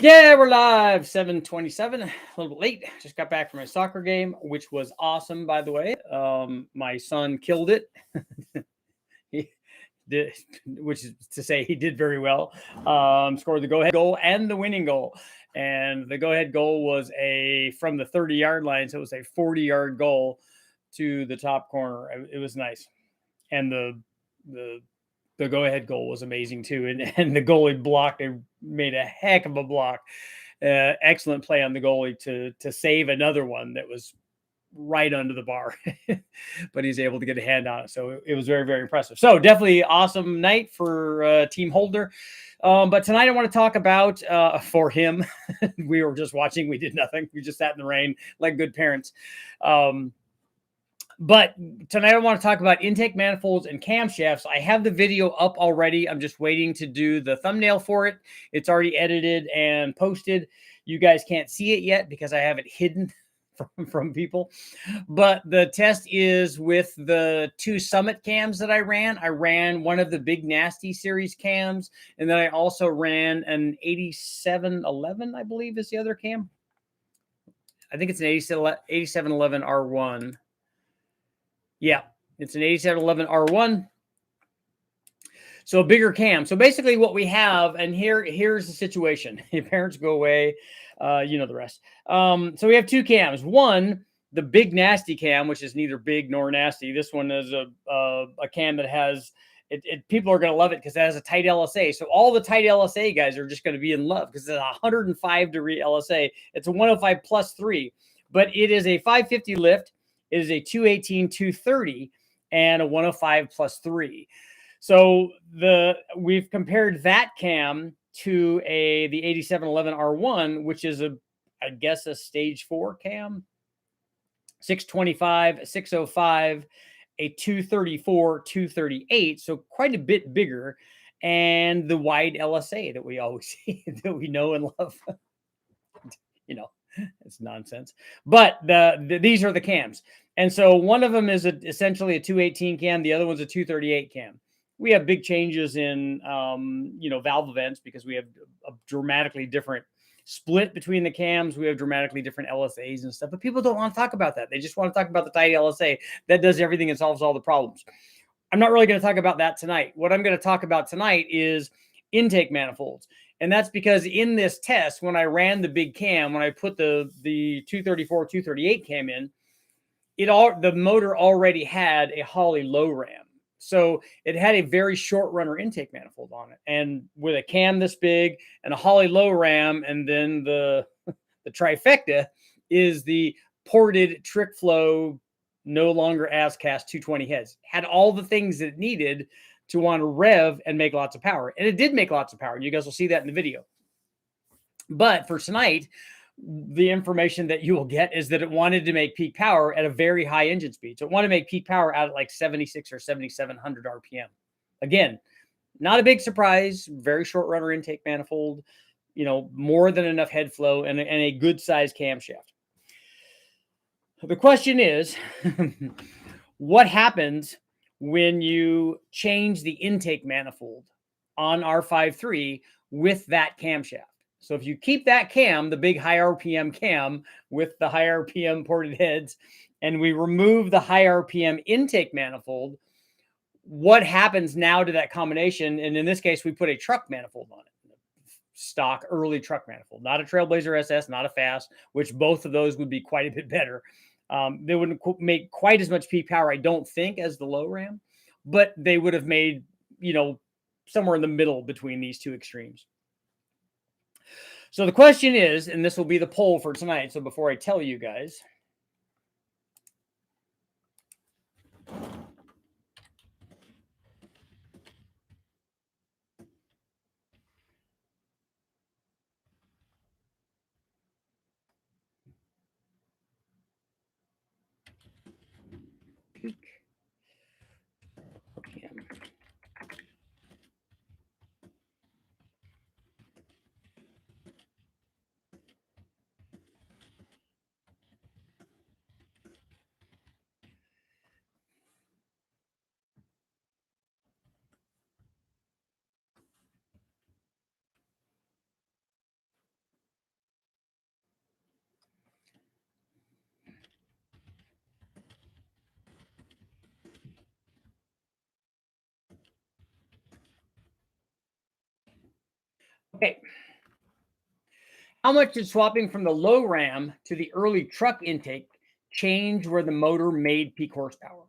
Yeah, we're live. 7:27. A little bit late. Just got back from my soccer game, which was awesome, by the way. My son killed it. He did, which is to say he did very well. Scored the go-ahead goal and the winning goal. And the go-ahead goal was from the 30-yard line, so it was a 40-yard goal to the top corner. It was nice. And the the go-ahead goal was amazing too, and the goalie blocked. They made a heck of a block. Excellent play on the goalie to save another one that was right under the bar, but he's able to get a hand on it. So it was very, very impressive. So definitely awesome night for Team Holder. But tonight I want to talk about for him. We were just watching. We did nothing. We just sat in the rain like good parents. But tonight I want to talk about intake manifolds and camshafts. I have the video up already. I'm just waiting to do the thumbnail for it. It's already edited and posted. You guys can't see it yet because I have it hidden from people. But the test is with the two Summit cams that I ran. I ran one of the big Nasty series cams, and then I also ran an 8711, I believe is the other cam. I think it's an 8711 R1. Yeah, it's an 8711 R1. So a bigger cam. So basically what we have, and here's the situation. Your parents go away. You know the rest. So we have two cams. One, the big Nasty cam, which is neither big nor nasty. This one is a cam that has, people are going to love it because it has a tight LSA. So all the tight LSA guys are just going to be in love because it's a 105-degree LSA. It's a 105 plus 3, but it is a 550 lift. It is a 218, 230, and a 105 plus 3. So we've compared that cam to the 8711 R1, which is I guess a stage 4 cam, 625, 605, a 234, 238. So quite a bit bigger, and the wide LSA that we always see, that we know and love. You know, it's nonsense. But these are the cams. And so one of them is essentially a 218 cam. The other one's a 238 cam. We have big changes in, valve events because we have a dramatically different split between the cams. We have dramatically different LSAs and stuff. But people don't want to talk about that. They just want to talk about the tight LSA. That does everything and solves all the problems. I'm not really going to talk about that tonight. What I'm going to talk about tonight is intake manifolds. And that's because in this test, when I ran the big cam, when I put the 234, 238 cam in, the motor already had a Holley low ram. So it had a very short runner intake manifold on it. And with a cam this big and a Holley low ram, and then the trifecta is the ported trick flow, no longer as cast 220 heads. Had all the things that it needed to want to rev and make lots of power. And it did make lots of power. You guys will see that in the video. But for tonight, the information that you will get is that it wanted to make peak power at a very high engine speed. So it wanted to make peak power out at like 76 or 7,700 RPM. Again, not a big surprise. Very short runner intake manifold, more than enough head flow and a good size camshaft. The question is, what happens when you change the intake manifold on R53 with that camshaft? So if you keep that cam, the big high RPM cam with the high RPM ported heads, and we remove the high RPM intake manifold, what happens now to that combination? And in this case, we put a truck manifold on it. Stock early truck manifold, not a Trailblazer SS, not a Fast, which both of those would be quite a bit better. They wouldn't make quite as much peak power, I don't think, as the low ram, but they would have made, somewhere in the middle between these two extremes. So the question is, and this will be the poll for tonight. So before I tell you guys, peak RPM. Okay. How much did swapping from the low ram to the early truck intake change where the motor made peak horsepower?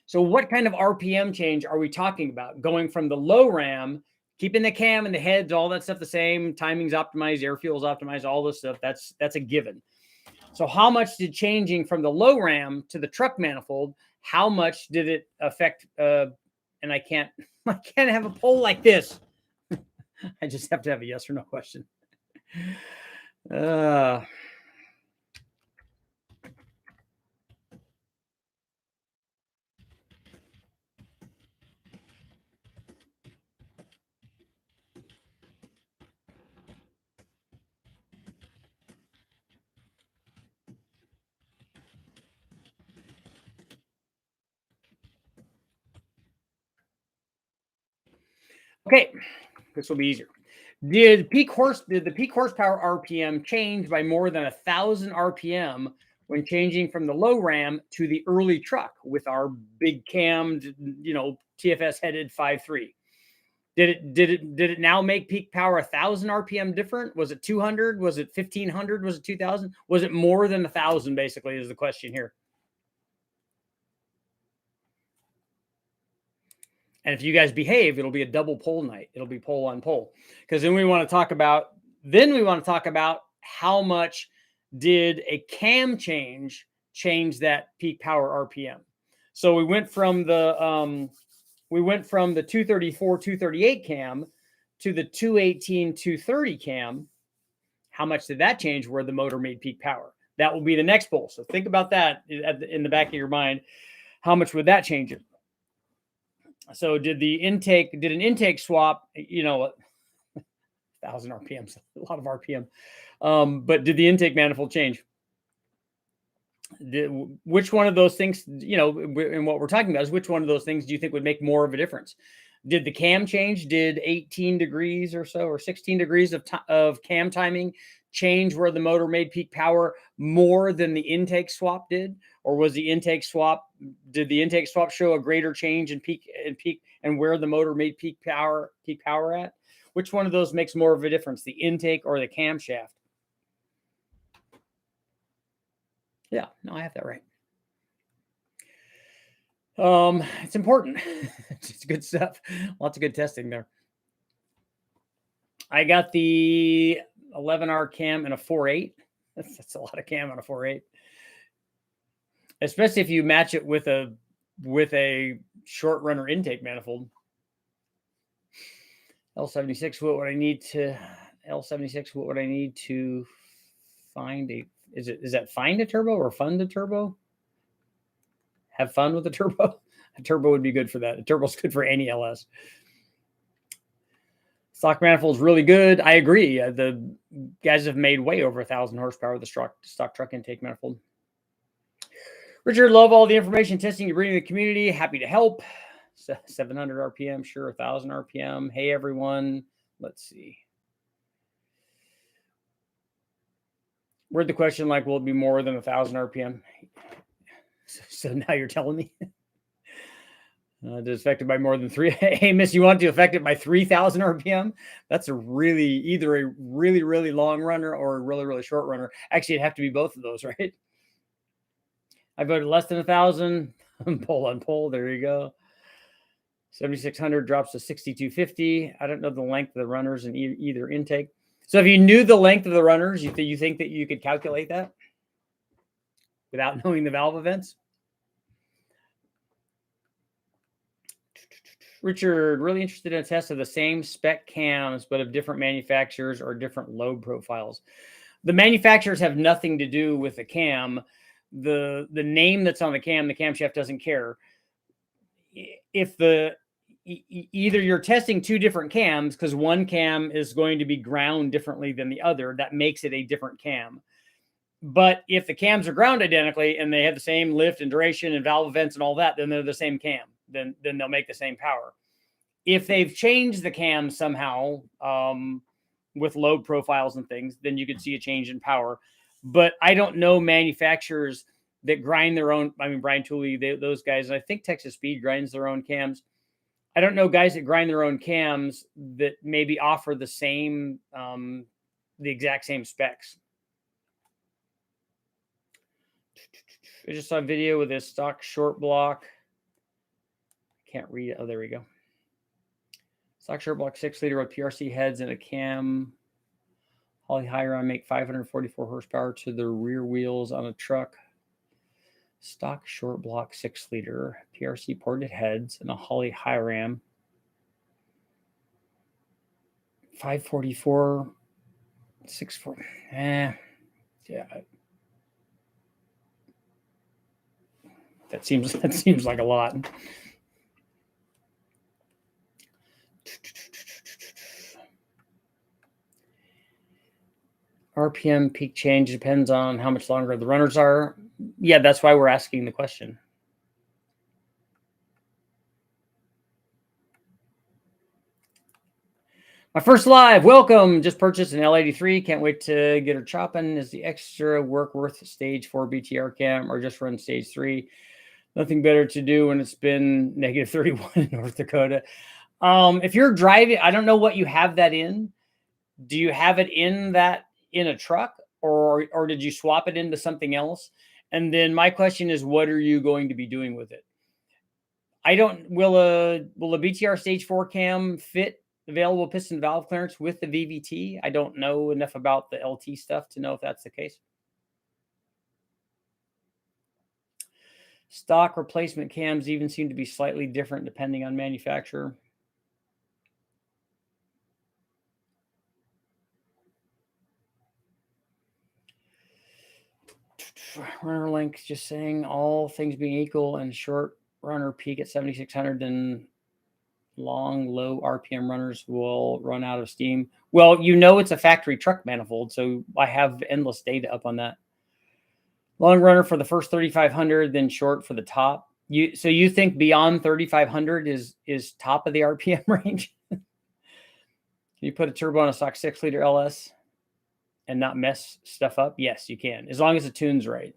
So, what kind of RPM change are we talking about? Going from the low ram, keeping the cam and the heads, all that stuff the same, timing's optimized, air fuel's optimized, all this stuff. That's a given. So, how much did changing from the low ram to the truck manifold? How much did it affect? And I can't, I can't have a poll like this. I just have to have a yes or no question. Uh, okay, this will be easier. Did the peak horsepower RPM change by more than 1,000 RPM when changing from the low ram to the early truck with our big cammed, TFS headed 5.3? Did it now make peak power 1,000 RPM different? Was it 200? Was it 1,500? Was it 2,000? Was it more than 1,000? Basically, is the question here. And if you guys behave, it'll be a double poll night. It'll be poll on poll, because then we want to talk about how much did a cam change that peak power RPM. So we went from the 234 238 cam to the 218 230 cam. How much did that change where the motor made peak power? That will be the next poll. So think about that in the back of your mind. How much would that change it? So did an intake swap, 1,000 RPMs, a lot of RPM. But did the intake manifold change? Which one of those things, and what we're talking about is which one of those things do you think would make more of a difference? Did the cam change? Did 18 degrees or so, or 16 degrees of cam timing change where the motor made peak power more than the intake swap did? Or did the intake swap show a greater change in peak and where the motor made peak power at? Which one of those makes more of a difference, the intake or the camshaft? Yeah, no, I have that right. It's important. It's good stuff. Lots of good testing there. I got the 11R cam and a 4.8. That's a lot of cam on a 4.8. Especially if you match it with a short runner intake manifold. L76, what would I need to find is that find a turbo or fund a turbo? Have fun with a turbo? A turbo would be good for that. A turbo's good for any LS. Stock manifold is really good. I agree. The guys have made way over 1,000 horsepower with the stock truck intake manifold. Richard, love all the information testing you bring to the community. Happy to help. 700 RPM, sure. 1,000 RPM. Hey, everyone. Let's see. Where'd the question will it be more than 1,000 RPM? So now you're telling me. It's affected by more than 3. Hey, miss, you want to affect it by 3,000 RPM? That's either a really, really long runner or a really, really short runner. Actually, it'd have to be both of those, right? I voted less than 1,000. Poll on poll. There you go. 7,600 drops to 6,250. I don't know the length of the runners in either intake. So if you knew the length of the runners, you think that you could calculate that without knowing the valve events? Richard, really interested in a test of the same spec cams, but of different manufacturers or different load profiles. The manufacturers have nothing to do with the cam. The name that's on the camshaft doesn't care. If either you're testing two different cams because one cam is going to be ground differently than the other, that makes it a different cam. But if the cams are ground identically and they have the same lift and duration and valve events and all that, then they're the same cam. Then they'll make the same power. If they've changed the cam somehow with load profiles and things, then you could see a change in power. But I don't know manufacturers that grind their own. I mean, Brian Tooley, those guys, and I think Texas Speed grinds their own cams. I don't know guys that grind their own cams that maybe offer the same, the exact same specs. I just saw a video with this stock short block. Can't read it. Oh, there we go. Stock short block 6-liter with PRC heads and a cam. Holly Hiron make 544 horsepower to the rear wheels on a truck. Stock short block 6-liter PRC ported heads and a Holly Hiram. 544, 64. Yeah. That seems like a lot. RPM peak change depends on how much longer the runners are. Yeah, that's why we're asking the question. My first live, welcome. Just purchased an L83. Can't wait to get her chopping. Is the extra work worth stage 4 BTR cam or just run stage 3? Nothing better to do when it's been negative 31 in North Dakota. If you're driving, I don't know what you have that in. Do you have it in a truck, or did you swap it into something else? And then my question is, what are you going to be doing with it? Will a BTR stage 4 cam fit available piston valve clearance with the VVT? I don't know enough about the LT stuff to know if that's the case. Stock replacement cams even seem to be slightly different depending on manufacturer. Runner length, just saying, all things being equal, and short runner peak at 7,600, then long, low RPM runners will run out of steam. Well, it's a factory truck manifold, so I have endless data up on that. Long runner for the first 3,500, then short for the top. So you think beyond 3,500 is top of the RPM range? Can you put a turbo on a stock 6-liter LS and not mess stuff up? Yes, you can, as long as the tune's right.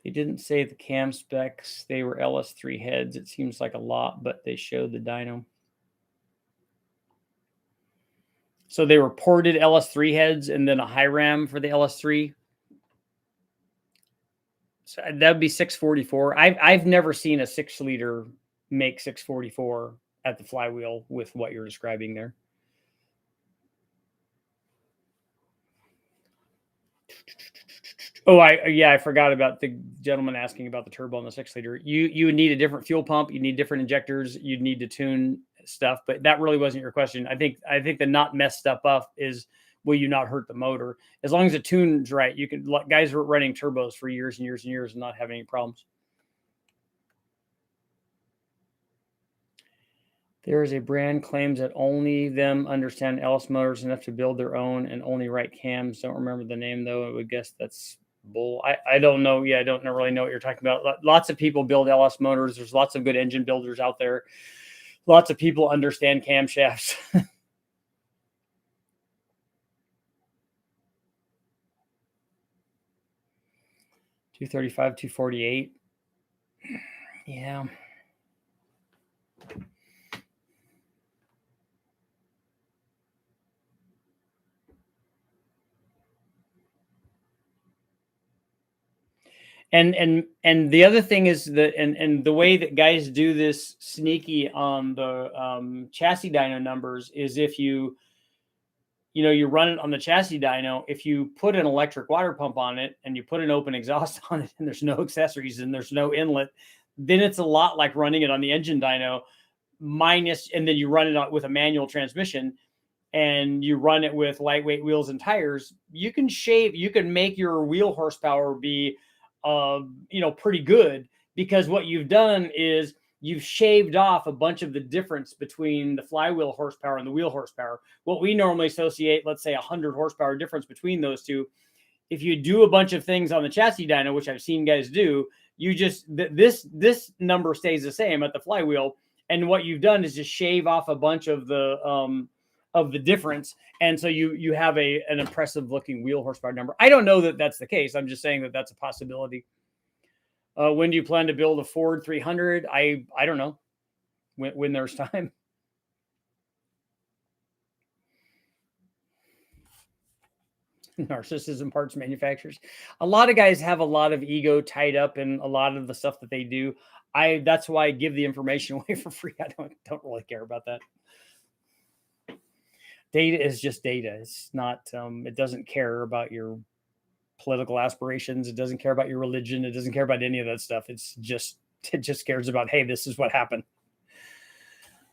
They didn't say the cam specs. They were LS3 heads. It seems like a lot, but they showed the dyno. So they were ported LS3 heads and then a Hiram for the LS3. So that would be 644. I've never seen a 6-liter make 644 at the flywheel with what you're describing there. Oh, I forgot about the gentleman asking about the turbo on the 6-liter. You would need a different fuel pump. You need different injectors. You'd need to tune stuff, but that really wasn't your question. I think the not mess stuff up is, will you not hurt the motor? As long as the tune's right, you can. Guys were running turbos for years and years and years and not having any problems. There is a brand claims that only them understand LS motors enough to build their own and only write cams. Don't remember the name though. I would guess that's bull. I don't know. Yeah, I don't really know what you're talking about. Lots of people build LS motors. There's lots of good engine builders out there. Lots of people understand camshafts. 235, 248. Yeah. And the other thing is that and the way that guys do this sneaky on the chassis dyno numbers is if you run it on the chassis dyno, if you put an electric water pump on it and you put an open exhaust on it and there's no accessories and there's no inlet, then it's a lot like running it on the engine dyno and then you run it with a manual transmission and you run it with lightweight wheels and tires. You can make your wheel horsepower be pretty good, because what you've done is you've shaved off a bunch of the difference between the flywheel horsepower and the wheel horsepower. What we normally associate, let's say 100 horsepower difference between those two. If you do a bunch of things on the chassis dyno, which I've seen guys do, you just, this number stays the same at the flywheel. And what you've done is just shave off a bunch of the difference. And so you have an impressive looking wheel horsepower number. I don't know that that's the case. I'm just saying that that's a possibility. When do you plan to build a Ford 300? I don't know. When there's time. Narcissism parts manufacturers. A lot of guys have a lot of ego tied up in a lot of the stuff that they do. That's why I give the information away for free. I don't really care about that. Data is just data. It's not. It doesn't care about your political aspirations. It doesn't care about your religion. It doesn't care about any of that stuff. It just cares about, hey, this is what happened.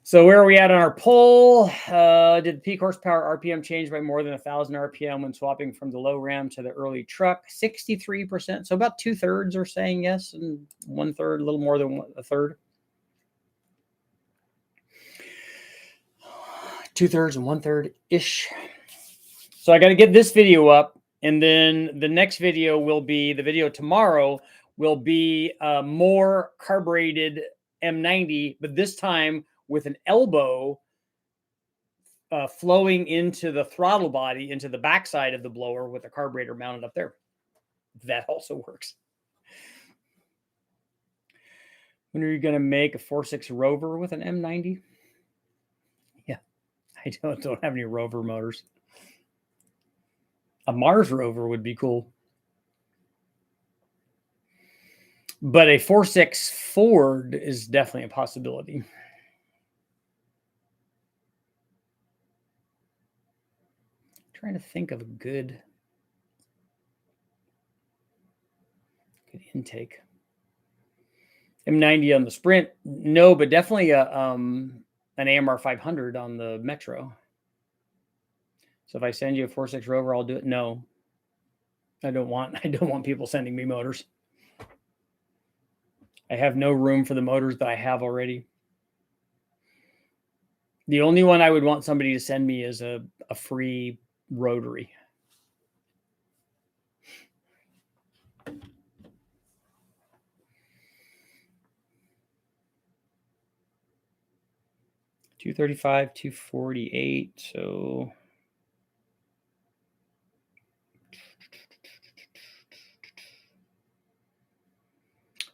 So where are we at on our poll? Did the peak horsepower RPM change by more than 1,000 RPM when swapping from the low ram to the early truck? 63%. So about 2/3 are saying yes, and 1/3, a little more than a third. 2/3 and 1/3 ish. So I got to get this video up, and then the next video will be, the video tomorrow will be more carbureted M90, but this time with an elbow flowing into the throttle body, into the backside of the blower with a carburetor mounted up there. That also works. When are you going to make a 4.6 Rover with an M90? Yeah, I don't have any Rover motors. A Mars Rover would be cool. But a 4.6 Ford is definitely a possibility. Trying to think of a good intake. M90 on the Sprint, no, but definitely an AMR 500 on the Metro. So if I send you a 4.6 Rover, I'll do it. No, I don't want people sending me motors. I have no room for the motors that I have already. The only one I would want somebody to send me is a free rotary. $235, $248. So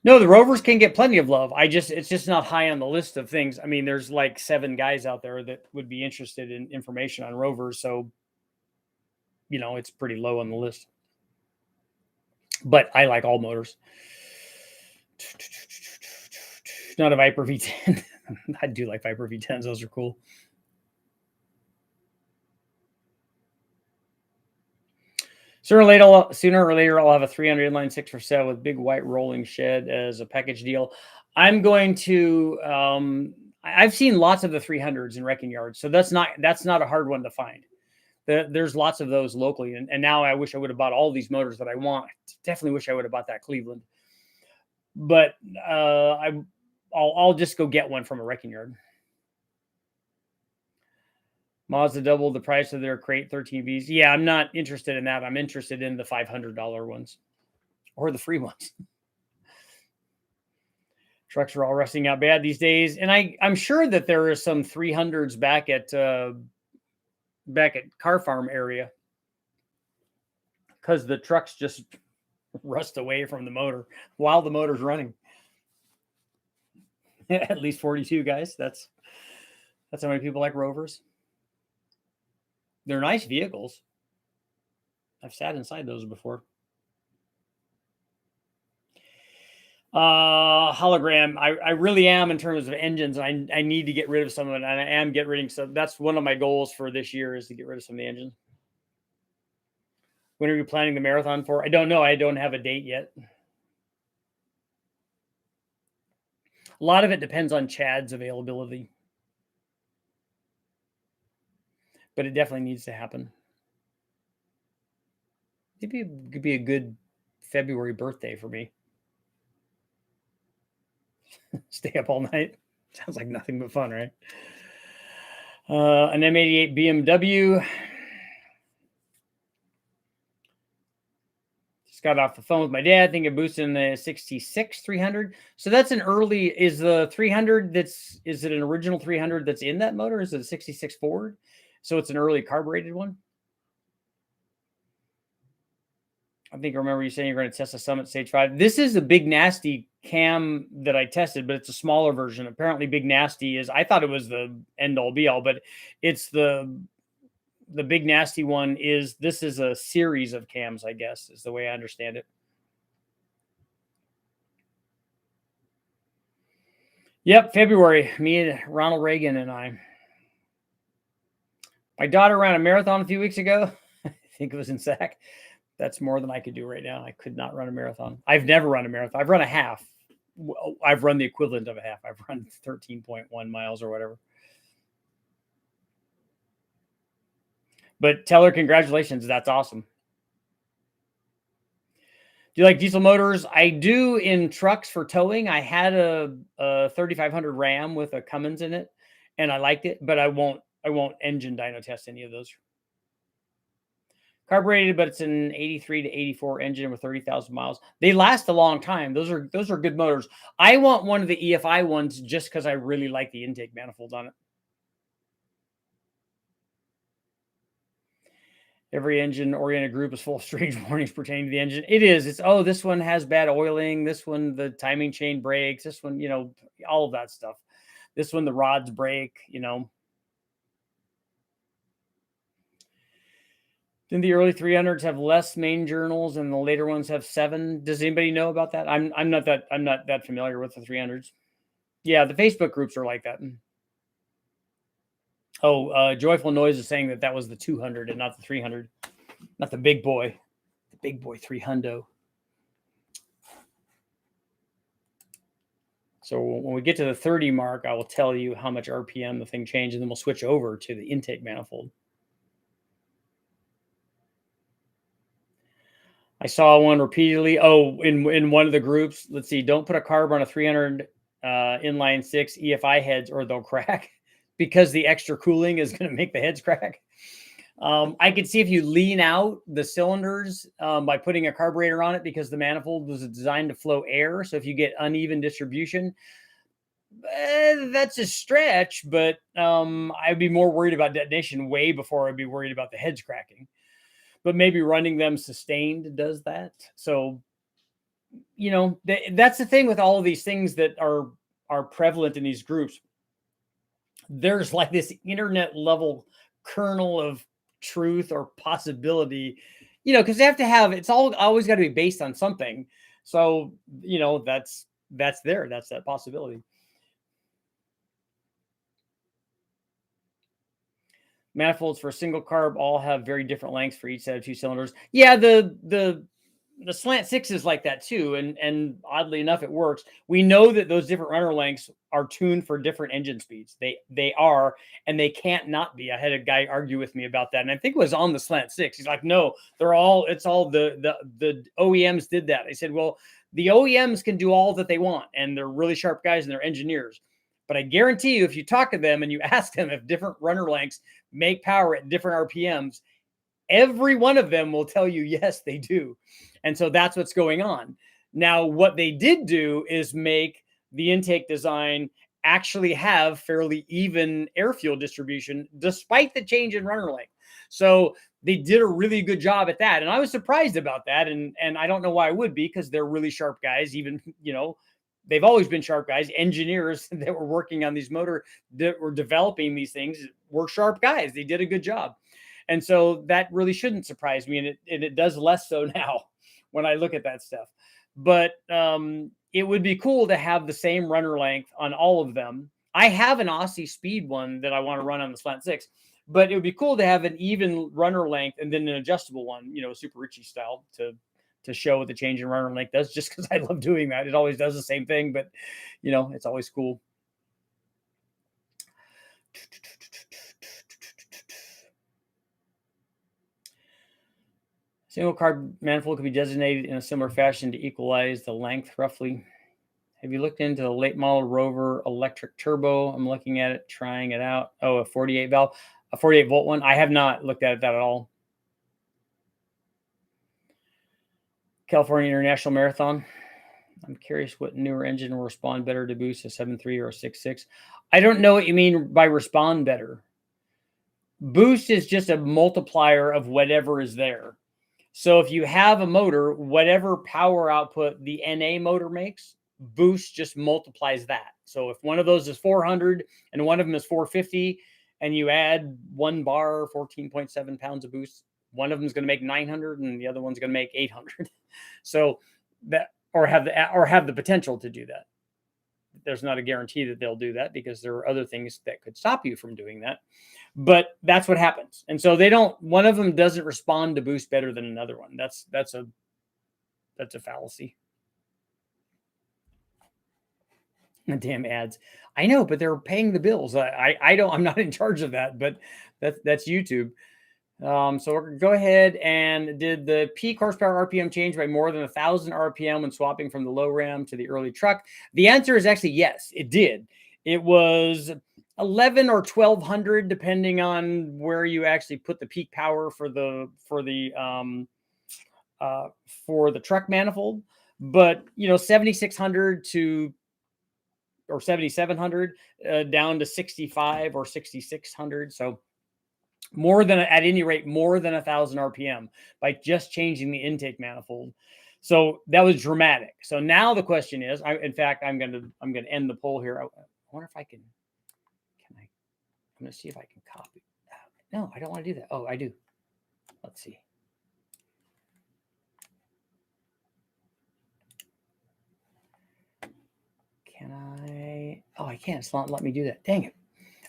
no, the Rovers can get plenty of love. It's just not high on the list of things. I mean, there's like 7 guys out there that would be interested in information on Rovers. So, it's pretty low on the list. But I like all motors. Not a Viper V10. I do like Viper V10s. Those are cool. Sooner or later, I'll have a 300 inline 6 for sale with big white rolling shed as a package deal. I'm going to. I've seen lots of the 300s in wrecking yards, so that's not a hard one to find. There's lots of those locally, and now I wish I would have bought all these motors that I want. Definitely wish I would have bought that Cleveland, but I'll just go get one from a wrecking yard. Mazda doubled the price of their crate 13Bs. Yeah, I'm not interested in that. I'm interested in the $500 ones or the free ones. Trucks are all rusting out bad these days, and I'm sure that there are some 300s back at Car Farm area because the trucks just rust away from the motor while the motor's running. At least 42 guys. That's how many people like Rovers. They're nice vehicles. I've sat inside those before. Hologram. I really am in terms of engines. I need to get rid of some of it, and I am getting rid of some. That's one of my goals for this year is to get rid of some of the engines. When are you planning the marathon for? I don't know. I don't have a date yet. A lot of it depends on Chad's availability. But it definitely needs to happen. Maybe it could be a good February birthday for me. Stay up all night. Sounds like nothing but fun, right? An M88 BMW. Just got off the phone with my dad. I think it boosted in the 66 300. So that's an early. Is the 300 is it an original 300 that's in that motor? Is it a 66 Ford? So it's an early carbureted one. I think I remember you saying you're going to test a Summit Stage 5. This is a Big Nasty cam that I tested, but it's a smaller version. Apparently, Big Nasty is, I thought it was the end all be all, but it's the Big Nasty one is, this is a series of cams, I guess, is the way I understand it. Yep, February. Me and Ronald Reagan and I. My daughter ran a marathon a few weeks ago. I think it was in Sac. That's more than I could do right now. I could not run a marathon. I've never run a marathon. I've run a half. I've run the equivalent of a half. I've run 13.1 miles or whatever. But tell her congratulations. That's awesome. Do you like diesel motors? I do in trucks for towing. I had a 3500 Ram with a Cummins in it, and I liked it, but I won't engine dyno test any of those. Carbureted, but it's an 83 to 84 engine with 30,000 miles. They last a long time. Those are good motors. I want one of the EFI ones just because I really like the intake manifolds on it. Every engine-oriented group is full of strange warnings pertaining to the engine. It is. It's, oh, this one has bad oiling. This one, the timing chain breaks. This one, all of that stuff. This one, the rods break, Didn't the early 300s have less main journals and the later ones have 7? Does anybody know about that? I'm not that familiar with the 300s. Yeah, the Facebook groups are like that. Oh, Joyful Noise is saying that was the 200 and not the 300, not the big boy, 300. So when we get to the 30 mark, I will tell you how much RPM the thing changed, and then we'll switch over to the intake manifold. I saw one repeatedly. Oh, in one of the groups, let's see, don't put a carb on a 300 inline 6 EFI heads or they'll crack because the extra cooling is going to make the heads crack. I could see if you lean out the cylinders by putting a carburetor on it, because the manifold was designed to flow air. So if you get uneven distribution, that's a stretch, but I'd be more worried about detonation way before I'd be worried about the heads cracking. But maybe running them sustained does that. So, that's the thing with all of these things that are prevalent in these groups. There's like this internet level kernel of truth or possibility, because they have to have, it's always got to be based on something. So, that's that possibility. Manifolds for a single carb all have very different lengths for each set of 2 cylinders. Yeah, the slant 6 is like that too, and oddly enough, it works. We know that those different runner lengths are tuned for different engine speeds. They are, and they can't not be. I had a guy argue with me about that, and I think it was on the slant 6. He's like, no, it's all the OEMs did that. I said, well, the OEMs can do all that they want, and they're really sharp guys and they're engineers. But I guarantee you, if you talk to them and you ask them if different runner lengths make power at different RPMs, every one of them will tell you, yes, they do. And so that's what's going on. Now, what they did do is make the intake design actually have fairly even air fuel distribution, despite the change in runner length. So they did a really good job at that. And I was surprised about that. And I don't know why I would be, because they're really sharp guys. Even, they've always been sharp guys. Engineers that were working on these motor, that were developing these things, were sharp guys. They did a good job. And so that really shouldn't surprise me. And it does less so now when I look at that stuff. But it would be cool to have the same runner length on all of them. I have an Aussie Speed one that I want to run on the slant 6, but it would be cool to have an even runner length and then an adjustable one, Super Richie style, to show what the change in runner length does, just because I love doing that. It always does the same thing, but it's always cool. Single carb manifold could be designated in a similar fashion to equalize the length roughly. Have you looked into the late model Rover electric turbo? I'm looking at it, trying it out. Oh, a 48 valve, a 48 volt one. I have not looked at that at all. California International Marathon. I'm curious what newer engine will respond better to boost, a 7.3 or a 6.6. I don't know what you mean by respond better. Boost is just a multiplier of whatever is there. So if you have a motor, whatever power output the NA motor makes, boost just multiplies that. So if one of those is 400 and one of them is 450, and you add 1 bar, 14.7 pounds of boost, one of them is going to make 900 and the other one's going to make 800. So that, or have the potential to do that. There's not a guarantee that they'll do that because there are other things that could stop you from doing that. But that's what happens. And so one of them doesn't respond to boost better than another one. That's a fallacy. The damn ads. I know, but they're paying the bills. I'm not in charge of that, but that's YouTube. So we're gonna go ahead and did the peak horsepower RPM change by more than 1,000 RPM when swapping from the low ram to the early truck? The answer is actually yes, it did. It was 11 or 1,200, depending on where you actually put the peak power for the truck manifold. But 7,600 to or 7,700 down to 65 or 6,600. So more than, at any rate, more than 1,000 RPM by just changing the intake manifold. So that was dramatic. So now the question is, in fact, I'm going to end the poll here. I wonder if I can I'm going to see if I can copy. No, I don't want to do that. Oh, I do. Let's see. Can I? Oh, I can't. It's not letting me do that. Dang it.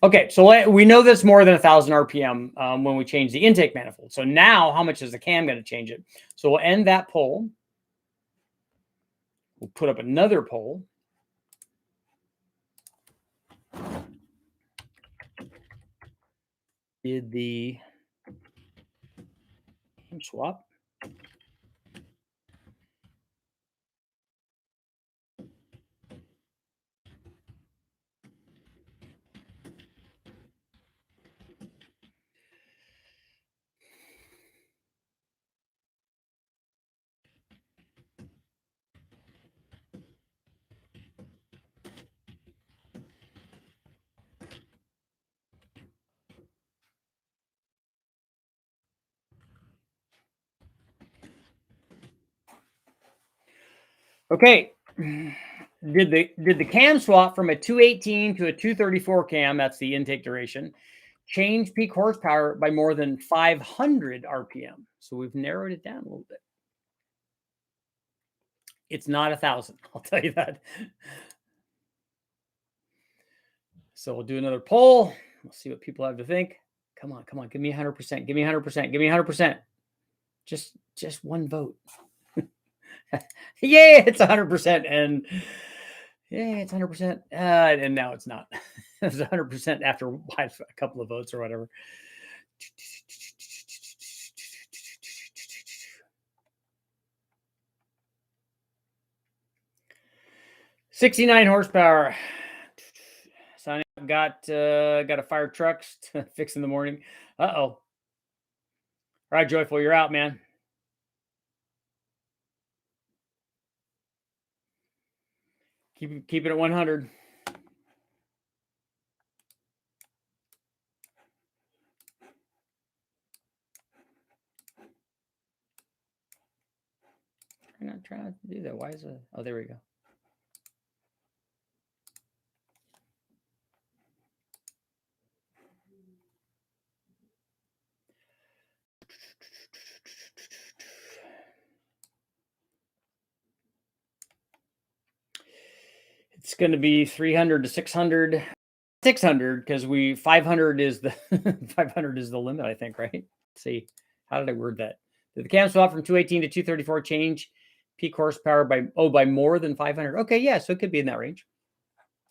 Okay, so we know that's more than 1,000 RPM when we change the intake manifold. So now, how much is the cam going to change it? So we'll end that poll. We'll put up another poll. Did the cam swap? Okay. Did the cam swap from a 218 to a 234 cam, that's the intake duration, change peak horsepower by more than 500 RPM? So we've narrowed it down a little bit. It's not 1,000, I'll tell you that. So we'll do another poll. We'll see what people have to think. Come on, give me 100%. Give me 100%. Give me 100%. Just one vote. Yeah, it's 100%, and yeah, it's 100%, and now it's not. It's 100% after a couple of votes or whatever. 69 horsepower. Signing up. Got a fire trucks to fix in the morning. All right, Joyful, you're out, man. Keep it at 100. I'm not trying to do that. Why is it? Oh, there we go. It's going to be 300 to 600. 600 because 500 is the 500 is the limit, I think, right? Let's see, how did I word that? Did the cam swap from 218 to 234 change peak horsepower by more than 500? Okay, yeah, so it could be in that range.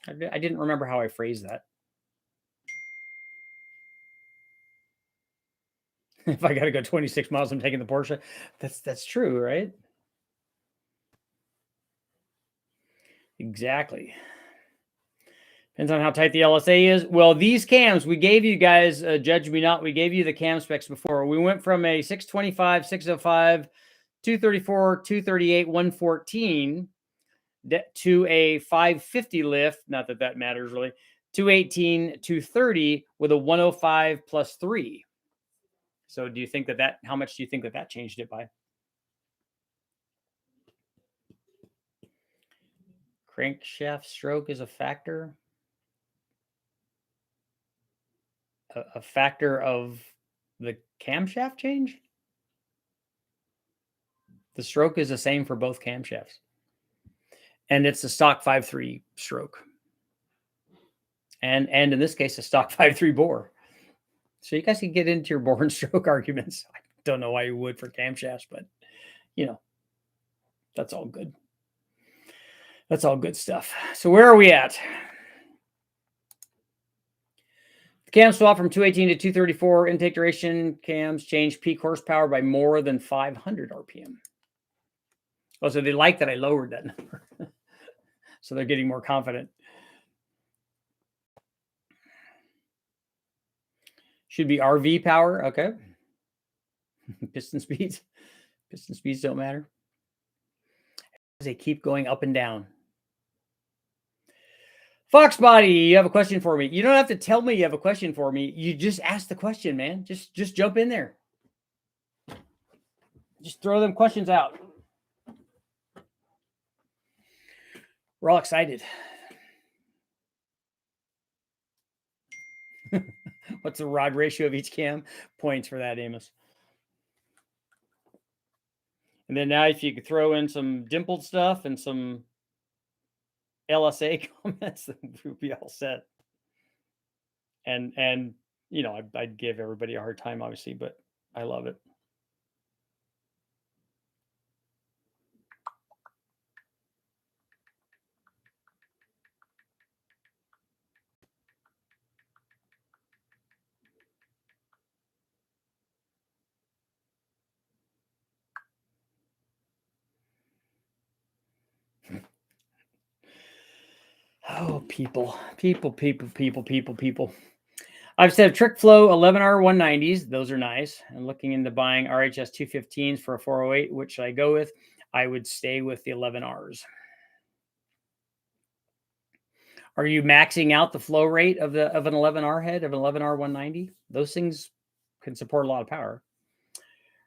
I didn't remember how I phrased that. If I got to go 26 miles, I'm taking the Porsche. That's true, right? Exactly. Depends on how tight the LSA is. Well, these cams, we gave you guys, judge me not, we gave you the cam specs before. We went from a 625, 605, 234, 238, 114 to a 550 lift. Not that that matters really. 218, 230 with a 105 plus 3. So do you think how much do you think that changed it by? Crankshaft stroke is a factor. A factor of the camshaft change? The stroke is the same for both camshafts. And it's a stock 5.3 stroke. And in this case, a stock 5.3 bore. So you guys can get into your bore and stroke arguments. I don't know why you would for camshafts, but you know, that's all good. That's all good stuff. So where are we at? The cam swap from 218 to 234. Intake duration cams change peak horsepower by more than 500 RPM. Oh, so they like that I lowered that number. So they're getting more confident. Should be RV power. Okay. Piston speeds. Piston speeds don't matter. They keep going up and down. Foxbody, you have a question for me. You don't have to tell me you have a question for me. You just ask the question, man. Just jump in there. Just throw them questions out. We're all excited. What's the rod ratio of each cam? Points for that, Amos. And then now if you could throw in some dimpled stuff and some LSA comments, then we'll be all set. And you know, I'd give everybody a hard time, obviously, but I love it. Oh, people. I've said trick flow 11R 190s. Those are nice. I'm looking into buying RHS 215s for a 408. Which should I go with? I would stay with the 11Rs. Are you maxing out the flow rate of an 11R head, of an 11R 190? Those things can support a lot of power.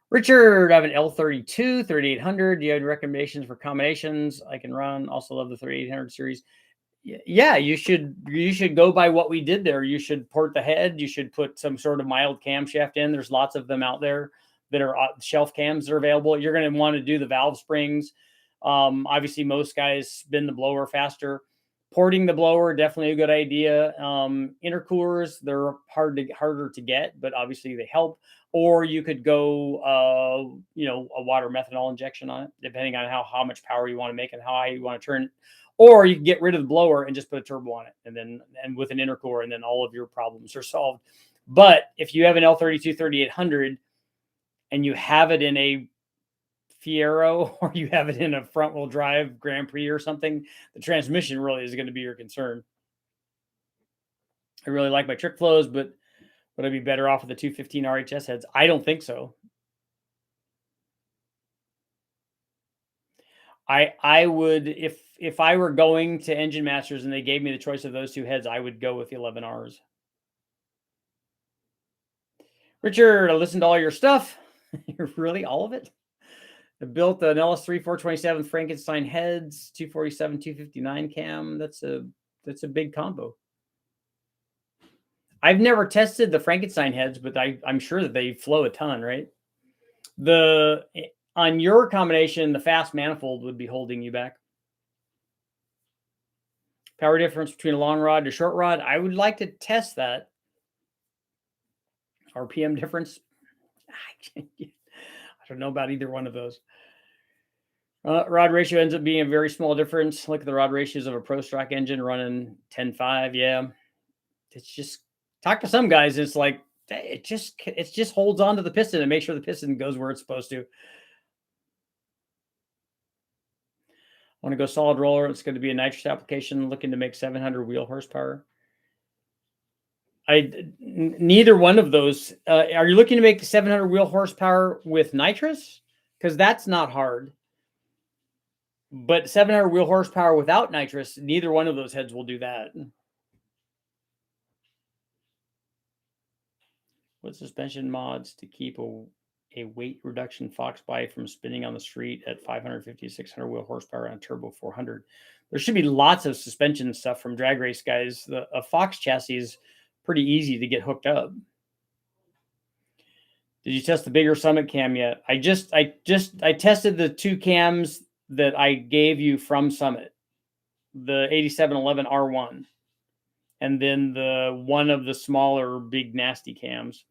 Richard, I have an L32, 3800. Do you have any recommendations for combinations I can run? Also love the 3800 series. Yeah, you should go by what we did there. You should port the head. You should put some sort of mild camshaft in. There's lots of them out there that are shelf cams that are available. You're going to want to do the valve springs. Obviously, most guys spin the blower faster. Porting the blower, definitely a good idea. Intercoolers, they're harder to get, but obviously they help. Or you could go, a water methanol injection on it, depending on how much power you want to make and how high you want to turn it. Or you can get rid of the blower and just put a turbo on it, and with an intercooler, and then all of your problems are solved. But if you have an L32 3800 and you have it in a Fiero or you have it in a front wheel drive Grand Prix or something, the transmission really is going to be your concern. I really like my trick flows, but would I be better off with the 215 RHS heads? I don't think so. I would, if I were going to Engine Masters and they gave me the choice of those two heads, I would go with the 11Rs. Richard, I listened to all your stuff. Really, all of it? I built an LS3 427 Frankenstein heads, 247, 259 cam. That's a big combo. I've never tested the Frankenstein heads, but I'm sure that they flow a ton, right? On your combination, the fast manifold would be holding you back. Power difference between a long rod to short rod. I would like to test that. RPM difference. I don't know about either one of those. Rod ratio ends up being a very small difference. Look at the rod ratios of a Pro Stock engine running 10.5. Yeah. It's just, talk to some guys. It's like, it just holds on to the piston and make sure the piston goes where it's supposed to. I want to go solid roller. It's going to be a nitrous application, looking to make 700 wheel horsepower. Neither one of those. Are you looking to make 700 wheel horsepower with nitrous? Because that's not hard. But 700 wheel horsepower without nitrous, neither one of those heads will do that. What suspension mods to keep a weight reduction Fox bike from spinning on the street at 550 to 600 wheel horsepower on turbo 400? There should be lots of suspension stuff from drag race guys. A Fox chassis is pretty easy to get hooked up. Did you test the bigger Summit cam yet? I tested the 2 cams that I gave you from Summit, the 8711 R1, and then the one of the smaller big nasty cams.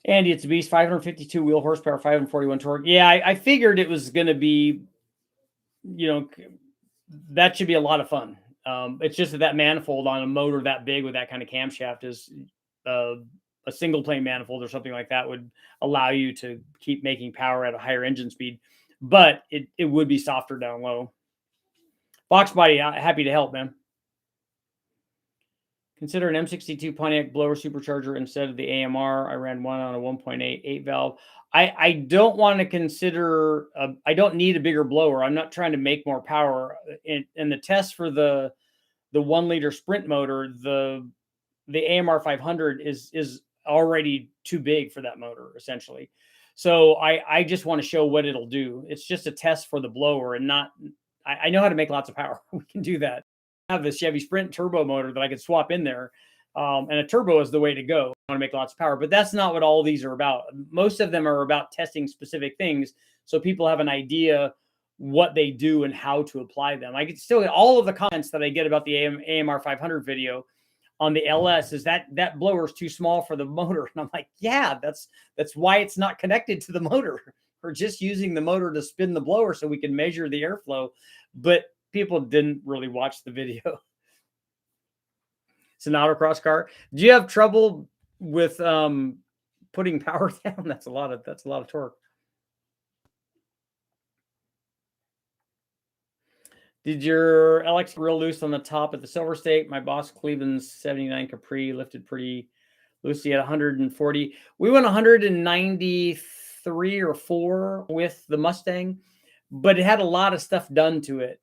Andy, it's a beast. 552 wheel horsepower, 541 torque. Yeah, I figured it was going to be, that should be a lot of fun. It's just that manifold on a motor that big with that kind of camshaft is a single plane manifold or something like that would allow you to keep making power at a higher engine speed, but it would be softer down low. Box body, happy to help, man. Consider an M62 Pontiac blower supercharger instead of the AMR. I ran one on a 1.8 valve. I don't want to consider, I don't need a bigger blower. I'm not trying to make more power. In the test for the 1 liter sprint motor, the AMR 500 is already too big for that motor, essentially. So I just want to show what it'll do. It's just a test for the blower and not, I know how to make lots of power. We can do that. I have a Chevy Sprint turbo motor that I could swap in there. And a turbo is the way to go. I want to make lots of power, but that's not what all these are about. Most of them are about testing specific things so people have an idea what they do and how to apply them. I can still get all of the comments that I get about the AMR 500 video on the LS is that blower is too small for the motor. And I'm like, yeah, that's why it's not connected to the motor. We're just using the motor to spin the blower so we can measure the airflow. But people didn't really watch the video. It's an autocross car. Do you have trouble with putting power down? That's a lot of torque. Did your LX real loose on the top at the Silver State? My Boss Cleveland's 79 Capri lifted pretty loosely at 140. We went 193 or 4 with the Mustang, but it had a lot of stuff done to it.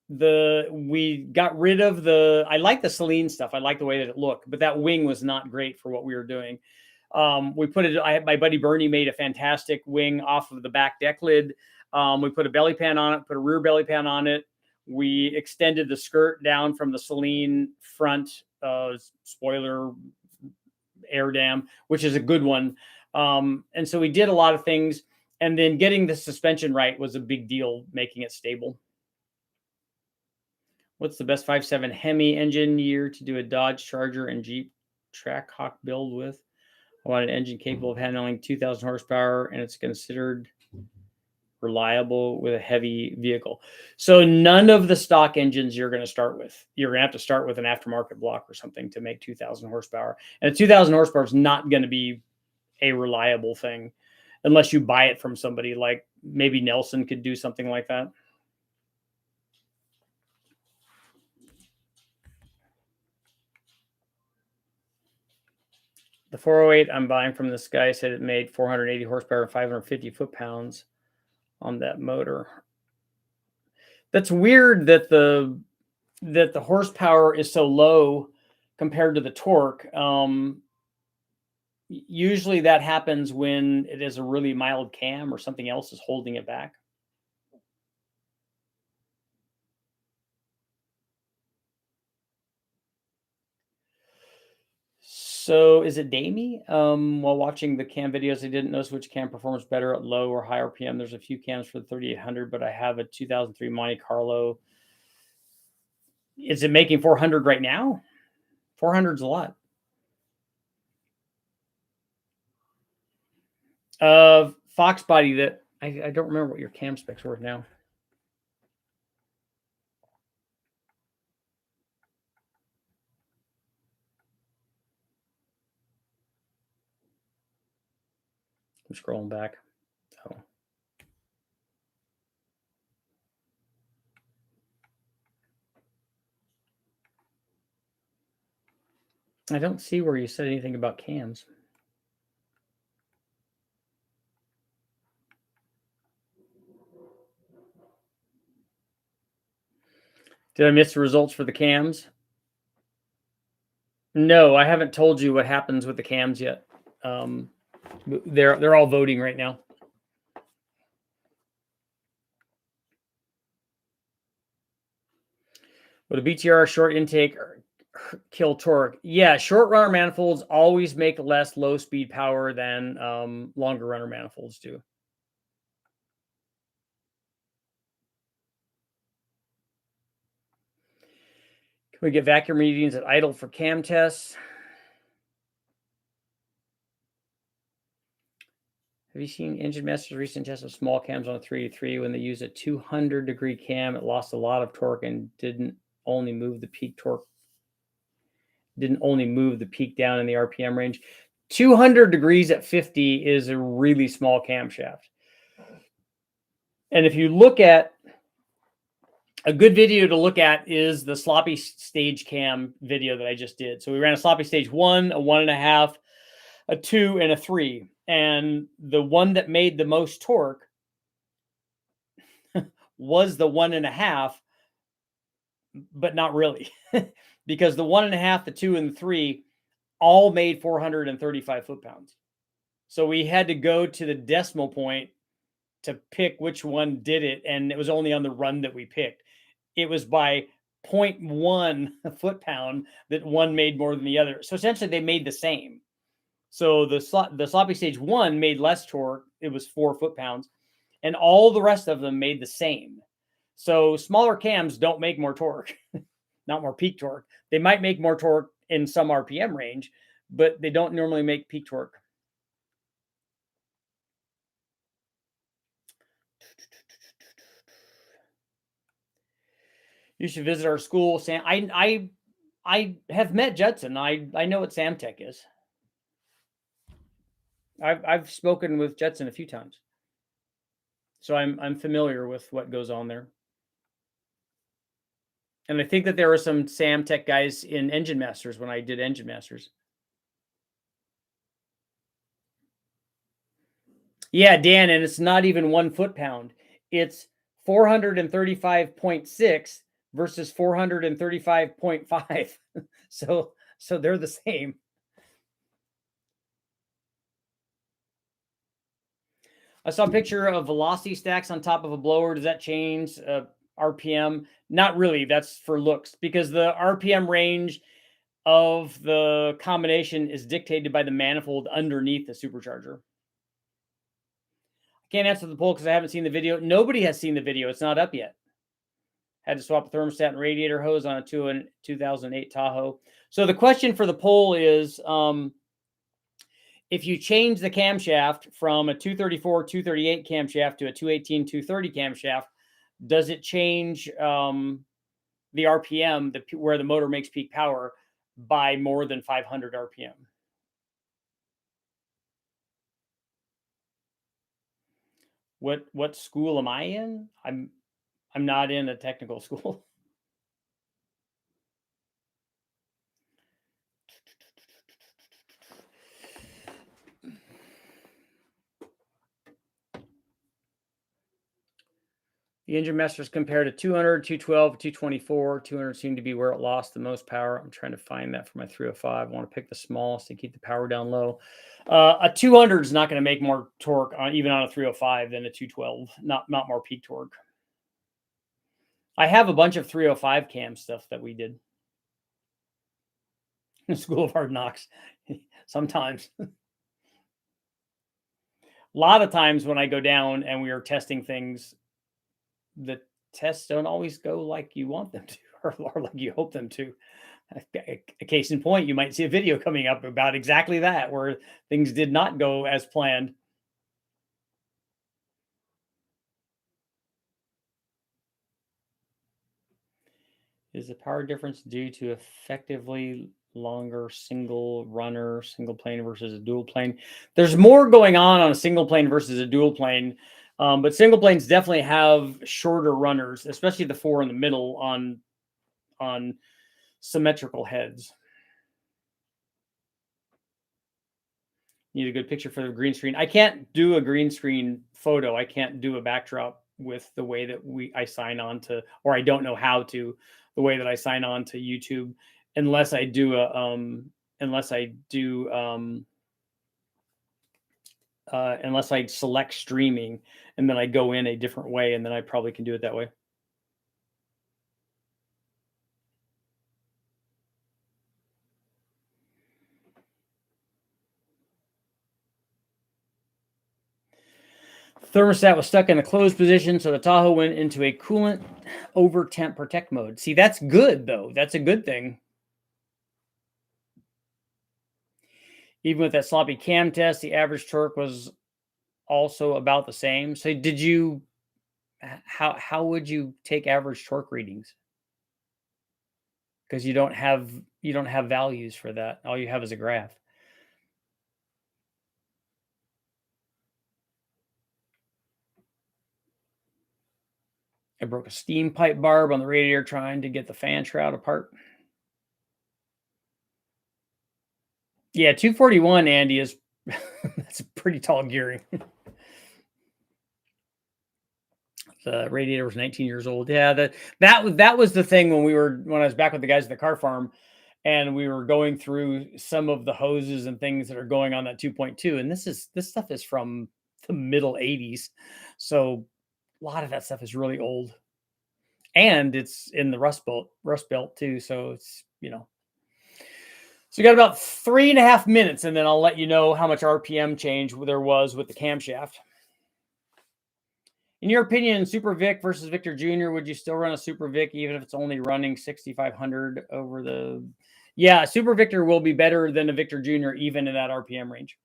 We got rid of I like the Celine stuff. I like the way that it looked, but that wing was not great for what we were doing. We put it, my buddy Bernie made a fantastic wing off of the back deck lid. We put a belly pan on it, put a rear belly pan on it. We extended the skirt down from the Celine front spoiler air dam, which is a good one. And so we did a lot of things. And then getting the suspension right was a big deal, making it stable. What's the best 5.7 Hemi engine year to do a Dodge Charger and Jeep Trackhawk build with? I want an engine capable of handling 2,000 horsepower, and it's considered reliable with a heavy vehicle. So none of the stock engines you're going to start with. You're going to have to start with an aftermarket block or something to make 2,000 horsepower. And 2,000 horsepower is not going to be a reliable thing unless you buy it from somebody like maybe Nelson could do something like that. The 408 I'm buying from this guy said it made 480 horsepower and 550 foot-pounds on that motor. That's weird that the horsepower is so low compared to the torque. Usually that happens when it is a really mild cam or something else is holding it back. So is it Damie? While watching the cam videos, I didn't notice which cam performs better at low or high RPM. There's a few cams for the 3800, but I have a 2003 Monte Carlo. Is it making 400 right now? 400's a lot. Fox body that I don't remember what your cam specs were now. I'm scrolling back. Oh. I don't see where you said anything about cams. Did I miss the results for the cams? No, I haven't told you what happens with the cams yet. Um, they're all voting right now. Would a BTR short intake kill torque? Yeah, short runner manifolds always make less low speed power than longer runner manifolds do. Can we get vacuum readings at idle for cam tests? Have you seen Engine Master's recent test of small cams on a 383 when they used a 200-degree cam? It lost a lot of torque and didn't only move the peak down in the RPM range. 200 degrees at 50 is a really small camshaft. And if you look at a good video to look at is the sloppy stage cam video that I just did. So we ran a sloppy stage 1, a 1.5, a 2, and a 3. And the one that made the most torque was the 1.5, but not really, because the 1.5, the 2, and the 3 all made 435 foot-pounds. So we had to go to the decimal point to pick which one did it, and it was only on the run that we picked. It was by 0.1 foot-pound that one made more than the other. So essentially, they made the same. So the sloppy stage 1 made less torque. It was 4 foot-pounds, and all the rest of them made the same. So smaller cams don't make more torque, not more peak torque. They might make more torque in some RPM range, but they don't normally make peak torque. You should visit our school, Sam. I have met Judson. I know what Samtech is. I've spoken with Judson a few times, so I'm familiar with what goes on there. And I think that there were some Samtech guys in Engine Masters when I did Engine Masters. Yeah, Dan, and it's not even 1 foot-pound. It's 435.6 versus 435.5. So they're the same. I saw a picture of velocity stacks on top of a blower. Does that change RPM? Not really. That's for looks, because the RPM range of the combination is dictated by the manifold underneath the supercharger. I can't answer the poll because I haven't seen the video. Nobody has seen the video. It's not up yet. Had to swap a thermostat and radiator hose on a 2008 Tahoe. So the question for the poll is, if you change the camshaft from a 234, 238 camshaft to a 218, 230 camshaft, does it change the RPM, where the motor makes peak power, by more than 500 RPM? What school am I in? I'm not in a technical school. The engine masters compared to 200, 212, 224. 200 seemed to be where it lost the most power. I'm trying to find that for my 305. I want to pick the smallest to keep the power down low. A 200 is not going to make more torque even on a 305 than a 212. Not more peak torque. I have a bunch of 305 cam stuff that we did. School of Hard Knocks. Sometimes. A lot of times when I go down and we are testing things, the tests don't always go like you want them to, or like you hope them to. A case in point, you might see a video coming up about exactly that, where things did not go as planned. Is the power difference due to effectively longer single runner, single plane versus a dual plane? There's more going on a single plane versus a dual plane. But single planes definitely have shorter runners, especially the 4 in the middle on symmetrical heads. Need a good picture for the green screen. I can't do a green screen photo. I can't do a backdrop with the way that I sign on to, or I don't know how to, the way that I sign on to YouTube. unless I do a unless I do unless I select streaming and then I go in a different way, and then I probably can do it that way. Thermostat was stuck in a closed position, so the Tahoe went into a coolant over temp protect mode. See, that's good though. That's a good thing. Even with that sloppy cam test, the average torque was also about the same. So did you how would you take average torque readings? Because you don't have values for that. All you have is a graph. I broke a steam pipe barb on the radiator trying to get the fan shroud apart. Yeah, 241, Andy, is that's a pretty tall gearing. The radiator was 19 years old. Yeah, that was the thing when I was back with the guys at the car farm, and we were going through some of the hoses and things that are going on that 2.2. And this stuff is from the middle 80s, so a lot of that stuff is really old, and it's in the rust belt too. So it's So you got about 3.5 minutes, and then I'll let you know how much RPM change there was with the camshaft. In your opinion, Super Vic versus Victor Jr., would you still run a Super Vic even if it's only running 6,500 over the? Yeah, Super Victor will be better than a Victor Jr. even in that RPM range.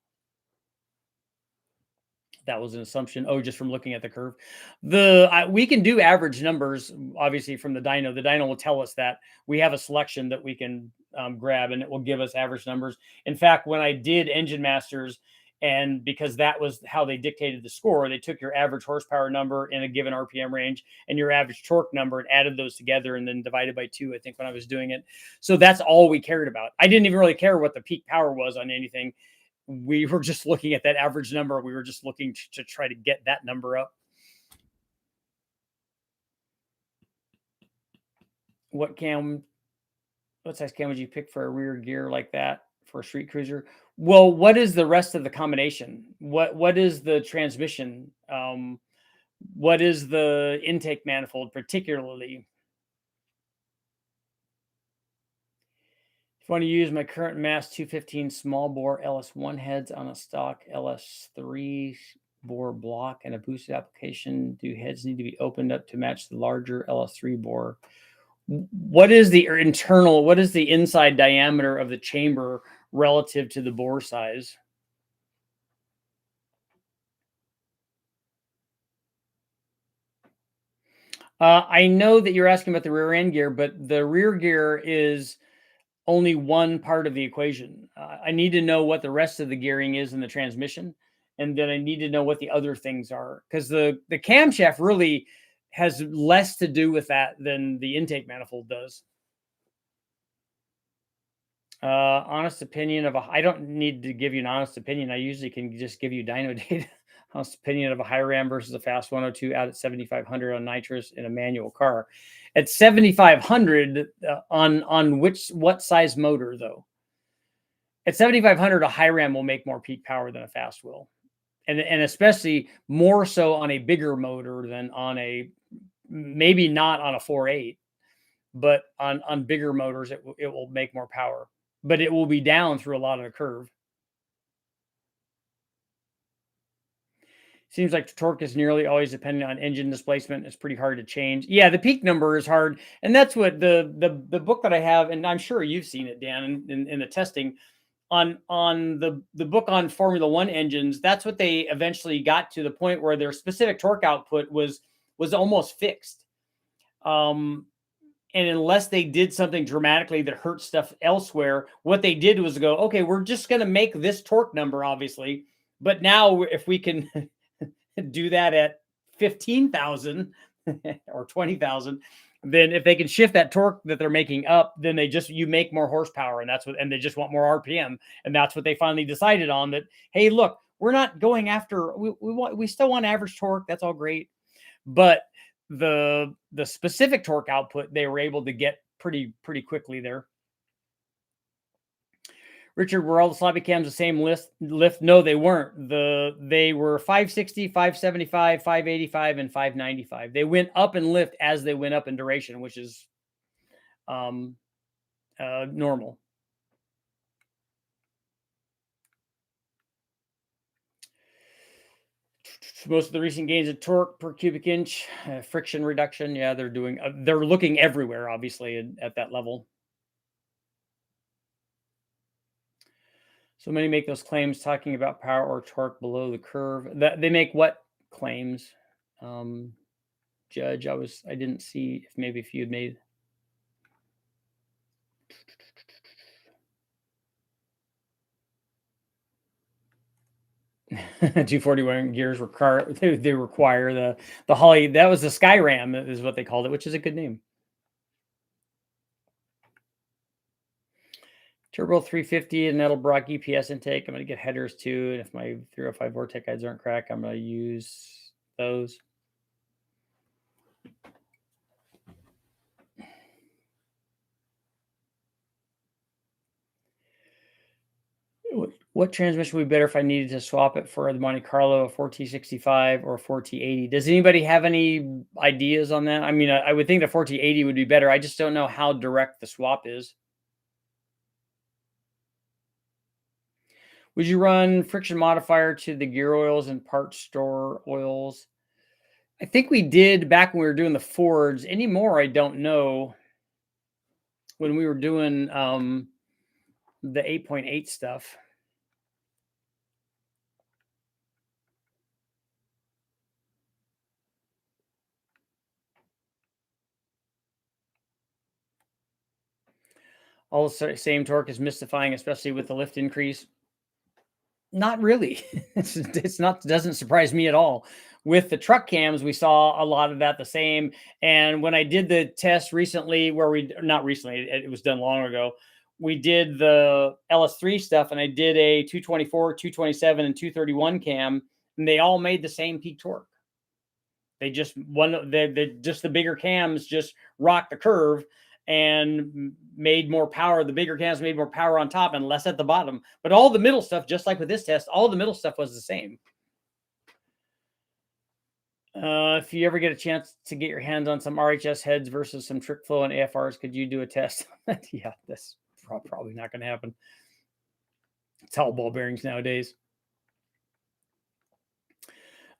That was an assumption. Oh, just from looking at the curve. We can do average numbers, obviously, from the dyno. The dyno will tell us that we have a selection that we can grab, and it will give us average numbers. In fact, when I did Engine Masters, and because that was how they dictated the score, they took your average horsepower number in a given RPM range and your average torque number and added those together and then divided by 2, I think, when I was doing it. So that's all we cared about. I didn't even really care what the peak power was on anything. We were just looking at that average number. We were just looking to try to get that number up. What size cam would you pick for a rear gear like that for a street cruiser? Well, what is the rest of the combination? What is the transmission? What is the intake manifold particularly? If you want to use my current mass 215 small bore LS1 heads on a stock LS3 bore block and a boosted application, do heads need to be opened up to match the larger LS3 bore? What is the inside diameter of the chamber relative to the bore size? I know that you're asking about the rear end gear, but the rear gear is only one part of the equation. I need to know what the rest of the gearing is in the transmission, and then I need to know what the other things are, because the camshaft really has less to do with that than the intake manifold does. Honest opinion of I don't need to give you an honest opinion. I usually can just give you dyno data. Honest opinion of a high ram versus a fast 102 out at 7,500 on nitrous in a manual car. At 7,500 on what size motor though? At 7,500, a high ram will make more peak power than a fast will, and especially more so on a bigger motor than on maybe not on a 4.8, but on bigger motors it will make more power, but it will be down through a lot of the curve. Seems like the torque is nearly always dependent on engine displacement. It's pretty hard to change. Yeah, the peak number is hard, and that's what the book that I have, and I'm sure you've seen it, Dan, in the testing on the book on Formula One engines. That's what they eventually got to the point where their specific torque output was almost fixed. And unless they did something dramatically that hurt stuff elsewhere, what they did was go, okay, we're just going to make this torque number, obviously, but now if we can do that at 15,000 or 20,000, then if they can shift that torque that they're making up, then you make more horsepower, and they just want more RPM, and that's what they finally decided on. That, hey, look, we're not going after, we still want average torque. That's all great, but the specific torque output they were able to get pretty quickly there. Richard, were all the sloppy cams the same lift? No, they weren't. They were 560, 575, 585, and 595. They went up in lift as they went up in duration, which is um, normal. Most of the recent gains in torque per cubic inch, friction reduction. Yeah, they're looking everywhere, obviously, at that level. So many make those claims talking about power or torque below the curve. That they make what claims? Um, Judge, I didn't see if you had made 241 gears they require the Holly. That was the Skyram is what they called it, which is a good name. Turbo 350 and Edelbrock EPS intake. I'm going to get headers too. And if my 305 Vortec guides aren't cracked, I'm going to use those. What transmission would be better if I needed to swap it for the Monte Carlo, a 4T65 or a 4T80? Does anybody have any ideas on that? I mean, I would think the 4T80 would be better. I just don't know how direct the swap is. Would you run friction modifier to the gear oils and part store oils? I think we did back when we were doing the Fords. Anymore, I don't know. When we were doing the 8.8 stuff. All the same torque is mystifying, especially with the lift increase. Not really. It's not, doesn't surprise me at all. With the truck cams, we saw a lot of that the same. And when I did the test recently, not recently, it was done long ago. We did the LS3 stuff, and I did a 224, 227, and 231 cam, and they all made the same peak torque. They just the bigger cams just rocked the curve and made more power. The bigger cams made more power on top and less at the bottom. But all the middle stuff, just like with this test, all the middle stuff was the same. If you ever get a chance to get your hands on some RHS heads versus some trick flow and AFRs, could you do a test? Yeah, that's probably not going to happen. It's all ball bearings nowadays.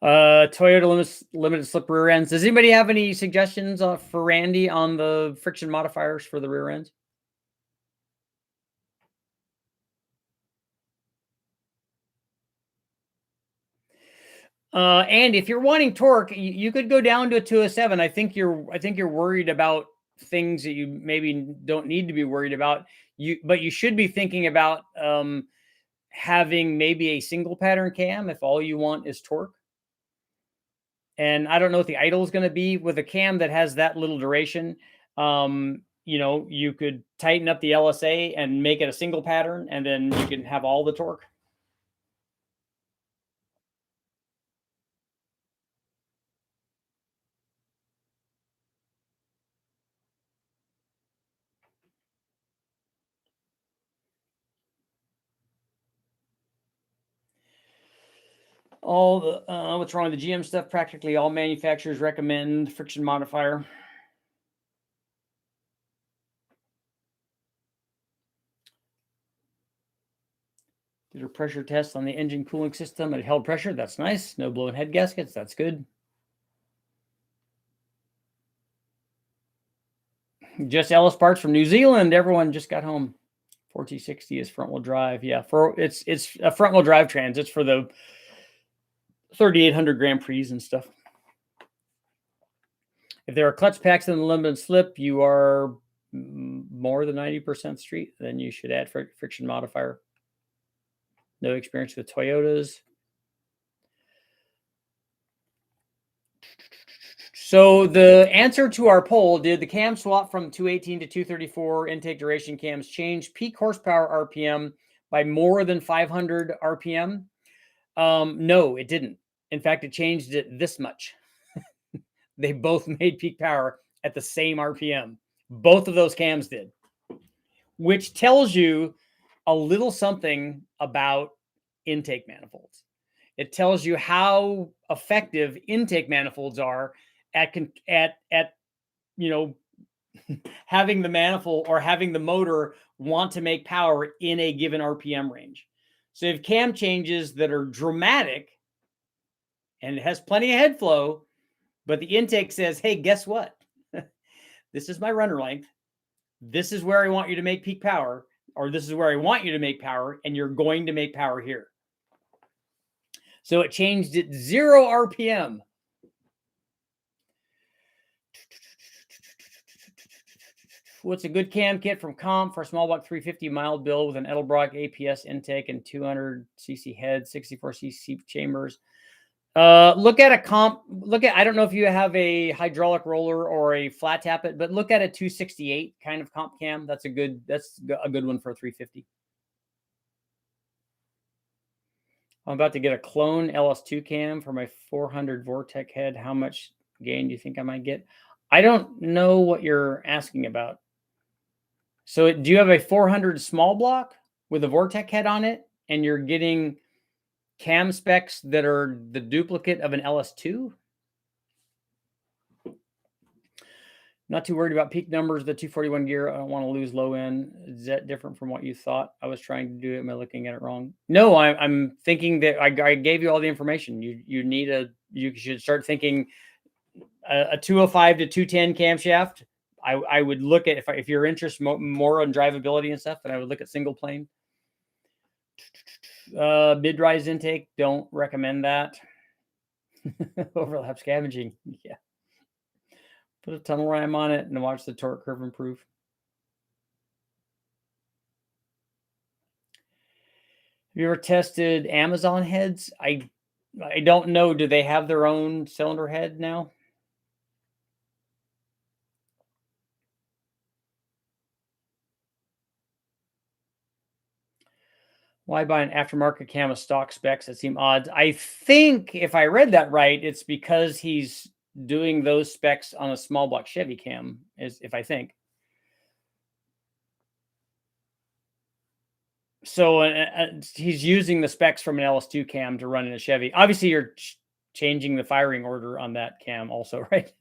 Toyota limited slip rear ends. Does anybody have any suggestions for Randy on the friction modifiers for the rear ends? And if you're wanting torque, you could go down to a 207. I think you're worried about things that you maybe don't need to be worried about. But you should be thinking about having maybe a single pattern cam if all you want is torque. And I don't know what the idle is going to be with a cam that has that little duration. You could tighten up the LSA and make it a single pattern, and then you can have all the torque. All the what's wrong with the GM stuff? Practically all manufacturers recommend friction modifier. Did a pressure test on the engine cooling system. It held pressure. That's nice. No blown head gaskets. That's good. Just Ellis parts from New Zealand. Everyone just got home. 4T60 is front wheel drive. Yeah, it's a front wheel drive trans. It's for the 3,800 Grand Prix and stuff. If there are clutch packs in the limited slip, you are more than 90% street, then you should add friction modifier. No experience with Toyotas. So the answer to our poll, did the cam swap from 218 to 234 intake duration cams change peak horsepower RPM by more than 500 RPM? No, it didn't. In fact, it changed it this much. They both made peak power at the same RPM. Both of those cams did, which tells you a little something about intake manifolds. It tells you how effective intake manifolds are at you know having the manifold or having the motor want to make power in a given RPM range. So if cam changes that are dramatic and it has plenty of head flow, but the intake says, hey, guess what? This is my runner length. This is where I want you to make peak power, or this is where I want you to make power, and you're going to make power here. So it changed at 0 RPM. What's a good cam kit from Comp for a small block 350 mild build with an Edelbrock APS intake and 200 cc head, 64 cc chambers? Look at a Comp. I don't know if you have a hydraulic roller or a flat tappet, but look at a 268 kind of Comp cam. That's a good one for a 350. I'm about to get a clone LS2 cam for my 400 Vortec head. How much gain do you think I might get? I don't know what you're asking about. So do you have a 400 small block with a Vortec head on it, and you're getting cam specs that are the duplicate of an LS2? Not too worried about peak numbers, the 241 gear. I don't want to lose low end. Is that different from what you thought I was trying to do? Am I looking at it wrong? No, I'm thinking that I gave you all the information. You should start thinking a 205 to 210 camshaft. I would look at, if you're interested more on drivability and stuff, then I would look at single plane. Mid-rise intake, don't recommend that. Overlap scavenging, yeah. Put a tunnel ram on it and watch the torque curve improve. Have you ever tested Amazon heads? I don't know. Do they have their own cylinder head now? Why buy an aftermarket cam with stock specs that seem odd? I think if I read that right, it's because he's doing those specs on a small block Chevy cam, if I think. So he's using the specs from an LS2 cam to run in a Chevy. Obviously, you're changing the firing order on that cam also, right?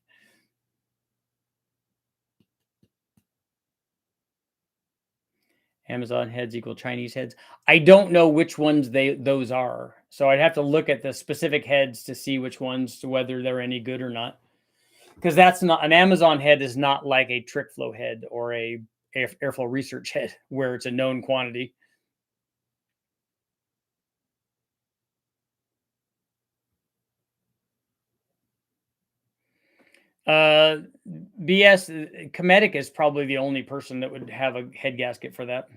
Amazon heads equal Chinese heads. I don't know which ones those are. So I'd have to look at the specific heads to see which ones, to whether they're any good or not. Because that's not, an Amazon head is not like a trick flow head or a airflow research head where it's a known quantity. BS Cometic is probably the only person that would have a head gasket for that.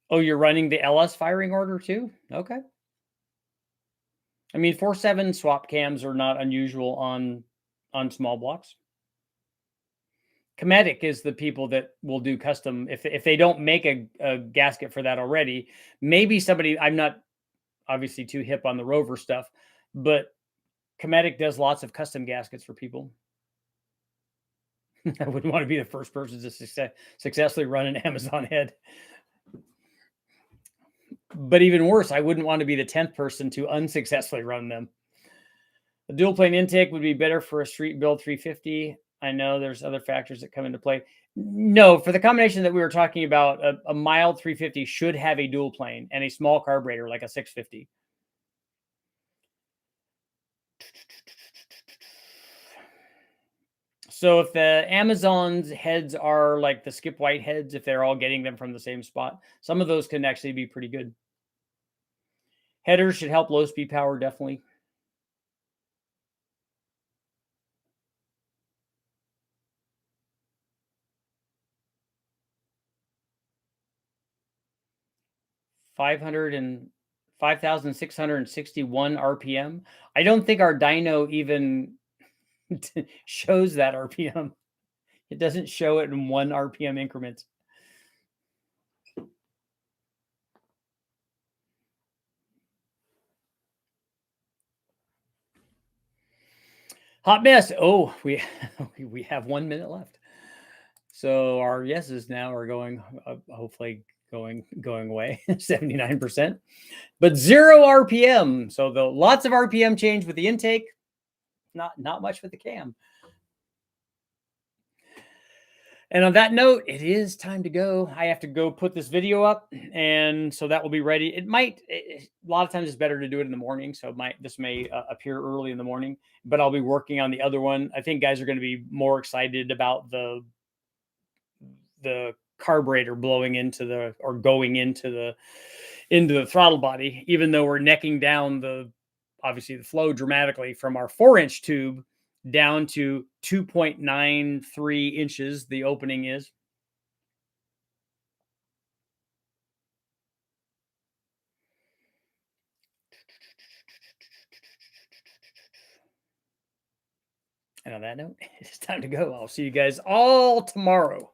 Oh, you're running the LS firing order too? Okay. I mean, 4.7 swap cams are not unusual on small blocks. Cometic is the people that will do custom. If they don't make a gasket for that already, maybe somebody, I'm not obviously too hip on the Rover stuff, but Cometic does lots of custom gaskets for people. I wouldn't want to be the first person to successfully run an Amazon head. But even worse, I wouldn't want to be the 10th person to unsuccessfully run them. A dual plane intake would be better for a street build 350. I know there's other factors that come into play. No, for the combination that we were talking about, a mild 350 should have a dual plane and a small carburetor like a 650. So if the Amazon's heads are like the Skip White heads, if they're all getting them from the same spot, some of those can actually be pretty good. Headers should help low speed power, definitely. and 5,661 RPM. I don't think our dyno even shows that RPM. It doesn't show it in 1 RPM increments. Hot mess. Oh, we have 1 minute left. So our yeses now are going, hopefully going away, 79%, but 0 RPM. So the lots of RPM change with the intake, not much with the cam. And on that note, it is time to go. I have to go put this video up, and so that will be ready. It might a lot of times it's better to do it in the morning, so this may appear early in the morning, but I'll be working on the other one. I think guys are going to be more excited about the carburetor blowing into the or going into the throttle body, even though we're necking down the obviously the flow dramatically from our 4-inch tube down to 2.93 inches. The opening is. And on that note, it's time to go. I'll see you guys all tomorrow.